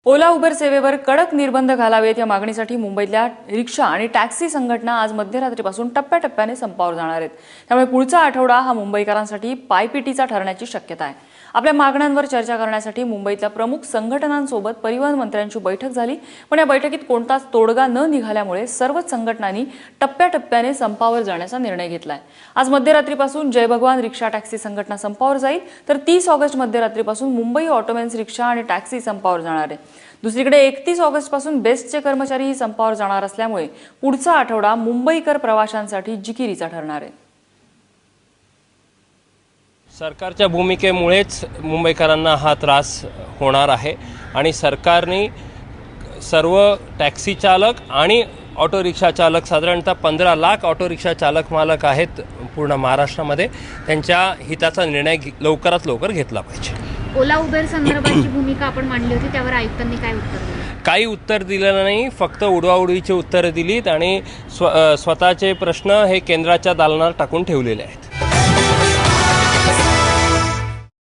ओला Uber सेवेवर कडक निर्बंध घालावेत या मागणीसाठी मुंबईतल्या रिक्षा आणि टॅक्सी संघटना आज मध्यरात्रीपासून टप्प्याटप्प्याने संपावर जाणार आहेत। त्यामुळे पुढचा आठवडा हा मुंबईकरांसाठी पायपिटीचा ठरण्याची शक्यता आहे। आपल्या मागण्यांवर चर्चा करण्यासाठी मुंबईतल्या प्रमुख संघटनांसोबत परिवहन मंत्र्यांची बैठक झाली, पण या बैठकीत कोणताच तोडगा न निघाल्यामुळे सर्वच संघटनांनी टप्प्याटप्प्याने संपावर जाण्याचा निर्णय घेतलाय। आज मध्यरात्रीपासून जय भगवान रिक्षा टॅक्सी संघटना संपावर जाईल, तर 30 ऑगस्ट मध्यरात्रीपासून मुंबई ऑटोमेन्स रिक्षा आणि टॅक्सी संपावर जाणार आहे। दुसरीकडे 31 ऑगस्ट पासून बेस्टचे कर्मचारीही संपावर जाणार असल्यामुळे पुढचा आठवडा मुंबईकर प्रवाशांसाठी जिकिरीचा ठरणार आहे। सरकारच्या भूमिकेमुळेच मुंबईकरांना हा त्रास होणार आहे आणि सरकारने सर्व टॅक्सी चालक आणि ऑटो रिक्षा चालक, साधारणतः 15 लाख ऑटो रिक्षा चालक मालक आहेत पूर्ण महाराष्ट्रामध्ये, त्यांच्या हिताचा निर्णय लवकरात लवकर घेतला पाहिजे। ओला उबेर संदर्भाची भूमिका आपण मांडली होती, त्यावर आयुक्तांनी काय उत्तर दिलं? काही उत्तर दिलं नाही, फक्त उडवाउडवीची उत्तरं दिलीत आणि स्वतःचे प्रश्न हे केंद्राच्या दालनात टाकून ठेवलेले आहेत।